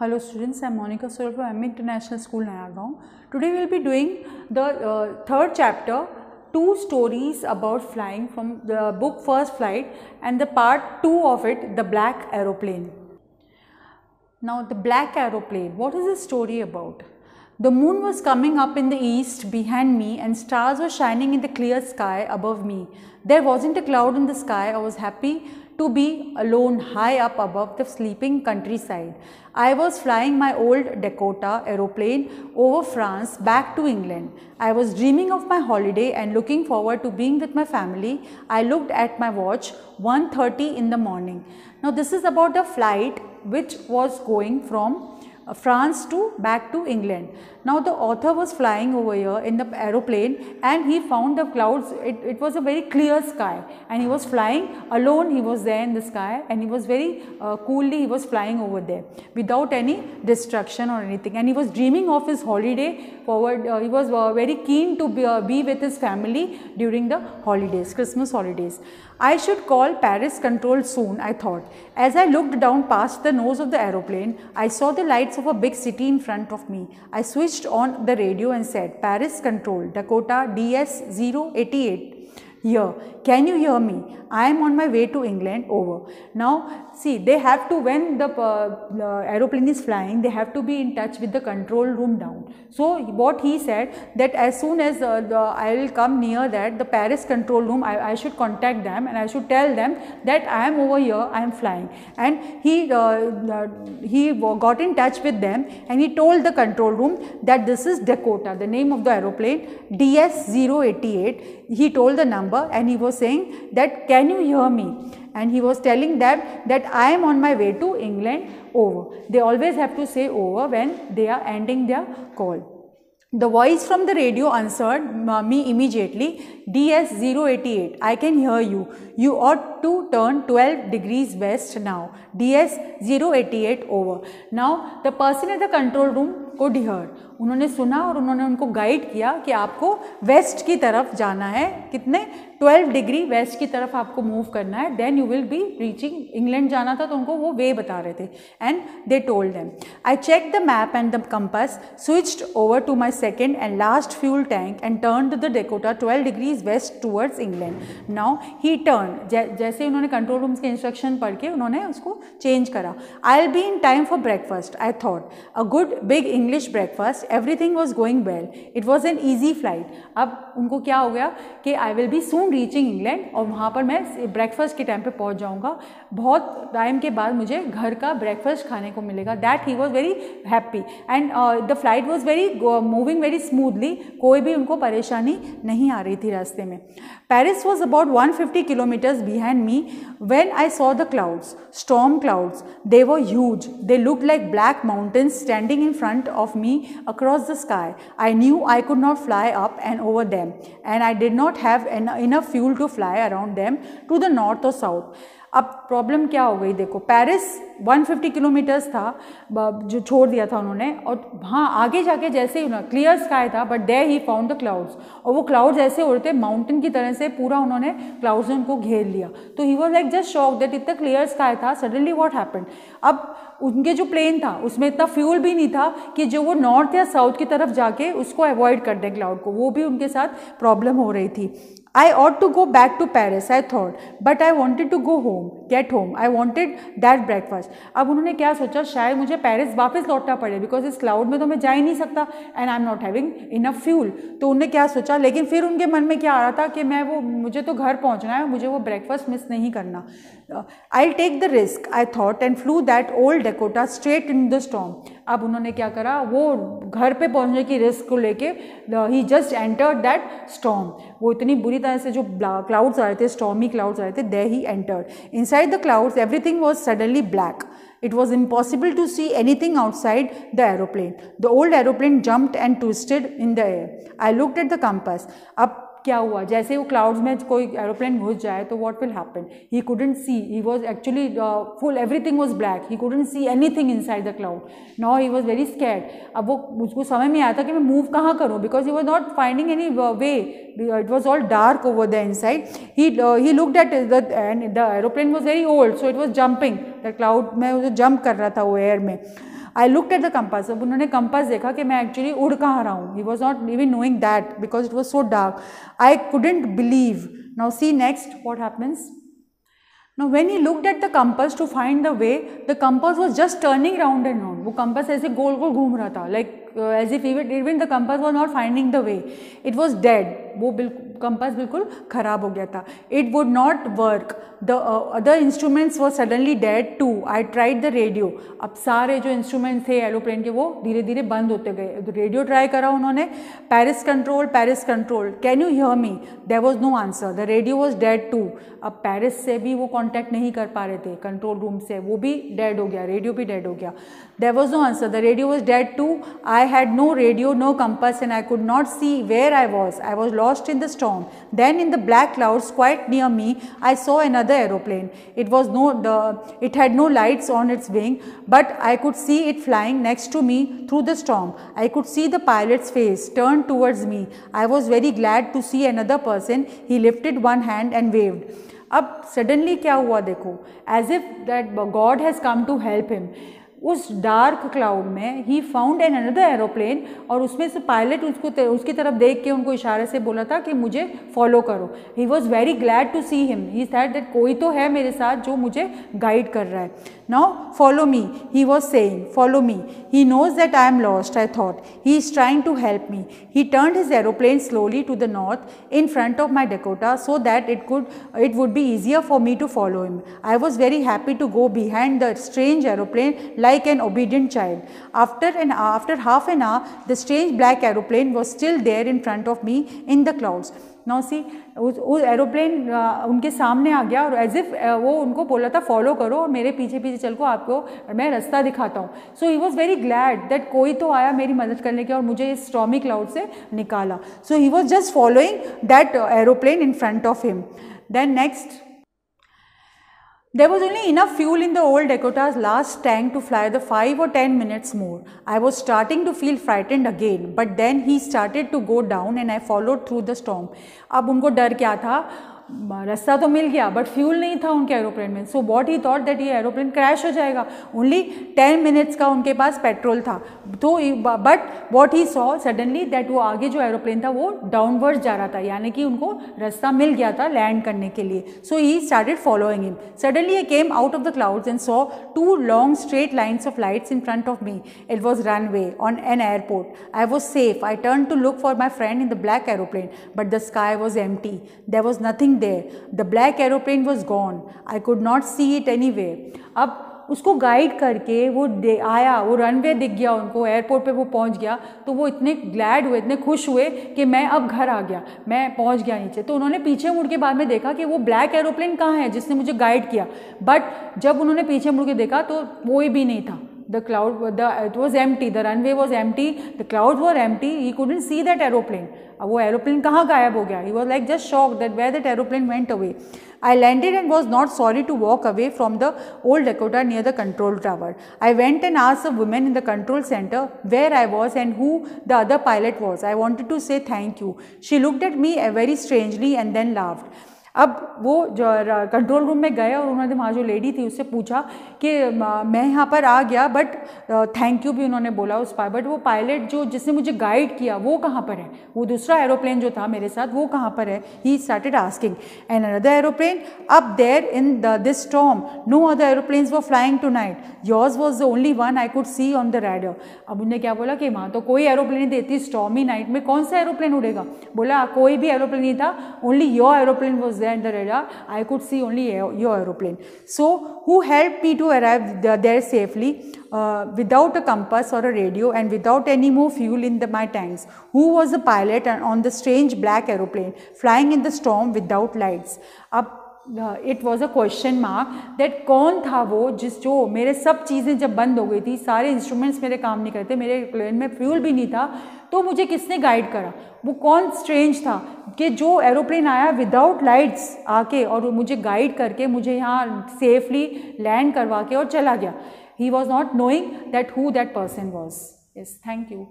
Hello students, I am Monica Soral from M International School, Nayagaon. Today we will be doing the third chapter, 2 stories about flying from the book First Flight and the part 2 of it, the Black Aeroplane. Now the Black Aeroplane, what is this story about? The moon was coming up in the east behind me and stars were shining in the clear sky above me. There wasn't a cloud in the sky. I was happy to be alone high up above the sleeping countryside. I was flying my old Dakota aeroplane over France back to England. I was dreaming of my holiday and looking forward to being with my family. I looked at my watch, 1:30 in the morning. Now this is about a flight which was going from France to back to England. Now the author was flying over here in the aeroplane and he found the clouds. It was a very clear sky and he was flying alone. He was there in the sky and he was very coolly, he was flying over there without any distraction or anything, and he was dreaming of his holiday forward. He was very keen to be with his family during the holidays, Christmas holidays. I should call Paris control soon, I thought. As I looked down past the nose of the aeroplane, I saw the lights of a big city in front of me. I switched on the radio and said, Paris control, Dakota DS-088. Here, can you hear me? I am on my way to England, over. Now, see, they have to, when the aeroplane is flying, they have to be in touch with the control room down. So, what he said, that as soon as I will come near that, the Paris control room, I should contact them and I should tell them that I am over here, I am flying. And he got in touch with them and he told the control room that this is Dakota, the name of the aeroplane, DS-088. He told the number and he was saying that, can you hear me? And he was telling them that I am on my way to England, over. They always have to say over when they are ending their call. The voice from the radio answered me immediately, DS-088, I can hear you. You ought to turn 12 degrees west now. DS-088, over. Now, the person at the control room could hear. उन्होंने सुना और उन्होंने उनको guide किया कि आपको waste की तरफ जाना है, कितने 12 डिग्री वेस्ट की तरफ आपको मूव करना है, then you will be reaching, England जाना था तो उनको वो वे बता रहे थे. And they told them. I check the map and the compass, switched over to my second and last fuel tank and turn to the Dakota 12 degrees west towards England. Now he turn, जैसे उन्होंने control rooms के instruction पढ़ के उन्होंने उसको change करा. I will be in time for breakfast, I thought. A good big English breakfast, everything was going well. It was an easy flight. अब उनको क्या हो गया कि I will be soon reaching England और वहाँ पर मैं ब्रेकफास्ट के टाइम पे पहुँच जाऊँगा. बहुत टाइम के बाद मुझे घर का ब्रेकफास्ट खाने को मिलेगा. That he was very happy and the flight was very moving very smoothly. कोई भी उनको परेशानी नहीं आ रही थी रास्ते में. Paris was about 150 kilometers behind me when I saw the clouds, storm clouds. They were huge. They looked like black mountains standing in front of me across the sky. I knew I could not fly up and over them, and I did not have enough fuel to fly around them to the north or south. अब problem क्या हो गई, देखो, Paris 150 kilometres था जो छोड़ दिया था उन्होंने, और हाँ आगे जाके जैसे ही क्लियर स्काई था, but there he found the clouds, और वो क्लाउड्स ऐसे उड़ते माउंटेन की तरह से, पूरा उन्होंने क्लाउड्स ने उनको घेर लिया. तो he was like just shock that इतना क्लियर स्काई था, सडनली व्हाट हैपेंड. अब उनके जो प्लेन था उसमें इतना फ्यूल भी नहीं था कि जो वो नॉर्थ या साउथ की तरफ जाके उसको अवॉइड कर दे क्लाउड को, वो भी उनके साथ प्रॉब्लम हो रही थी. I ought to go back to Paris, I thought, but I wanted to go home, get home. I wanted that breakfast. अब उन्होंने क्या सोचा, शायद मुझे पेरिस वापस लौटना पड़े, बिकॉज इस क्लाउड में तो मैं जा ही नहीं सकता and I am not having enough fuel. तो उन्होंने क्या सोचा, लेकिन फिर उनके मन में क्या आ रहा था कि मुझे तो घर पहुंचना है, मुझे वो ब्रेकफास्ट मिस नहीं करना. I'll take the risk, I thought, and flew that old Dakota straight in the storm. अब उन्होंने क्या करा, वो घर पे पहुंचने की रिस्क को लेके ही जस्ट एंटर्ड दैट स्टॉर्म. वो इतनी बुरी तरह से जो क्लाउड्स आ रहे थे, स्टॉर्मी क्लाउड्स आ रहे थे, there he entered. Inside the clouds everything was suddenly black. It was impossible to see anything outside the aeroplane. The old aeroplane jumped and twisted in the air. I looked at the compass. अब क्या हुआ, जैसे वो clouds में कोई aeroplane घुस जाए तो what will happen. He couldn't see, he was actually full, everything was black, he couldn't see anything inside the cloud. Now he was very scared. अब वो उसको समझ में आया था कि मैं मूव कहाँ करूँ, because he was not finding any way. It was all dark over there inside. He looked at and the aeroplane was very old, so it was jumping. The cloud में वो जंप कर रहा था वो air में. I looked at the compass, अब उन्होंने compass देखा कि मैं एक्चुअली उड़ कहाँ रहा हूँ. He was not even knowing that because it was so dark. I couldn't believe. Now see next what happens. Now when he looked at the compass to find the way, the compass was just turning round and round. वो compass ऐसे गोल गोल घूम रहा था, like as if even the compass was not finding the way. It was dead. वो बिल्कुल compass बिल्कुल खराब हो गया था. It would not work. The other instruments were suddenly dead too. I tried the radio. अब सारे जो instruments थे एरोप्लेन के वो धीरे धीरे बंद होते गए. रेडियो ट्राई करा उन्होंने. Paris control, can you hear me? There was no answer. The radio was dead too. अब पेरिस से भी वो कांटेक्ट नहीं कर पा रहे थे, कंट्रोल रूम से, वो भी डेड हो गया, रेडियो भी डेड हो गया. There was no answer. The radio was dead too. I had no radio, no compass, and I could not see where I was. I was lost in the storm. Then in the black clouds quite near me, I saw another aeroplane. It had no lights on its wing, but I could see it flying next to me through the storm. I could see the pilot's face turned towards me. I was very glad to see another person. He lifted one hand and waved. अब suddenly क्या हुआ देखो, as if that God has come to help him. उस dark cloud में he found an another aeroplane, और उसमें से pilot उसकी तरफ देख के उनको इशारे से बोला था कि मुझे फॉलो करो. He was very glad to see him. He said that कोई तो है मेरे साथ जो मुझे गाइड कर रहा है. Now follow me, he was saying, follow me. He knows that I am lost, I thought. He is trying to help me. He turned his aeroplane slowly to the north in front of my Dakota so that it would be easier for me to follow him. I was very happy to go behind the strange aeroplane like an obedient child. After half an hour, the strange black aeroplane was still there in front of me in the clouds. Now see, उस aeroplane उनके सामने आ गया और as if वो उनको बोला था follow करो और मेरे पीछे पीछे चल को आपको मैं रास्ता दिखाता हूँ. So he was very glad that कोई तो आया मेरी मदद करने के और मुझे इस स्टॉर्मी क्लाउड से निकाला. So he was just following that aeroplane in front of him. Then next, there was only enough fuel in the old Dakota's last tank to fly the 5 or 10 minutes more. I was starting to feel frightened again, but then he started to go down and I followed through the storm. अब उनको डर क्या था, रास्ता तो मिल गया but fuel नहीं था उनके एरोप्लेन में. So what he thought that ये एरोप्लेन क्रैश हो जाएगा. ओनली 10 मिनट्स का उनके पास पेट्रोल था. तो but what he saw suddenly that वो आगे जो एरोप्लेन था वो डाउनवर्ड जा रहा था, यानी कि उनको रास्ता मिल गया था लैंड करने के लिए. So he started following him. Suddenly I came out of the clouds and saw 2 long straight lines of lights in front of me. It was runway on an airport. I was safe. I turned to look for my friend in the black aeroplane, but the sky was empty. There was nothing there. The black aeroplane was gone. I could not see it anywhere. अब उसको guide करके वो आया, वो runway दिख गया उनको, airport पे वो पहुंच गया. तो वो इतने ग्लैड हुए, इतने खुश हुए कि मैं अब घर आ गया, मैं पहुंच गया नीचे. तो उन्होंने पीछे मुड़ के बाद में देखा कि वो ब्लैक एरोप्लेन कहाँ है जिसने मुझे गाइड किया. बट जब उन्होंने पीछे मुड़ के देखा तो कोई भी नहीं था. It was empty. The runway was empty. The clouds were empty. He couldn't see that aeroplane. अब वो एरोप्लेन कहाँ गायब हो गया. He was like just shocked that where that aeroplane went away. I landed and was not sorry to walk away from the old Dakota near the control tower. I went and asked a woman in the control center where I was and who the other pilot was. I wanted to say thank you. She looked at me very strangely and then laughed. अब वो जो control room में गए और उन्होंने वहाँ जो lady थी उससे पूछा कि मैं यहाँ पर आ गया बट थैंक यू भी उन्होंने बोला उस पर, बट वो पायलट जो जिसने मुझे गाइड किया वो कहाँ पर है, वो दूसरा एरोप्लेन जो था मेरे साथ वो कहाँ पर है. He started asking. And another aeroplane up there in this storm. No other aeroplanes were flying tonight. Yours was the only one I could see on the radar. अब उन्होंने क्या बोला कि वहाँ तो कोई एरोप्लेन नहीं देती, स्टॉर्मी नाइट में कौन सा एरोप्लेन उड़ेगा. बोला कोई भी एरोप्लेन नहीं था, only your aeroplane was and the radar. I could see only your aeroplane. So who helped me to arrive there safely without a compass or a radio and without any more fuel in my tanks? Who was the pilot on the strange black aeroplane flying in the storm without lights? अब it was a question mark that कौन था वो जो मेरे सब चीज़ें जब बंद हो गई थी, सारे इंस्ट्रूमेंट्स मेरे काम नहीं करते, मेरे प्लेन में फ्यूल भी नहीं था, तो मुझे किसने गाइड करा. वो कौन स्ट्रेंज था कि जो एरोप्लेन आया विदाउट लाइट्स आके और मुझे गाइड करके मुझे यहाँ सेफली लैंड करवा के और चला गया. He was not knowing that who that person was. Yes, thank you.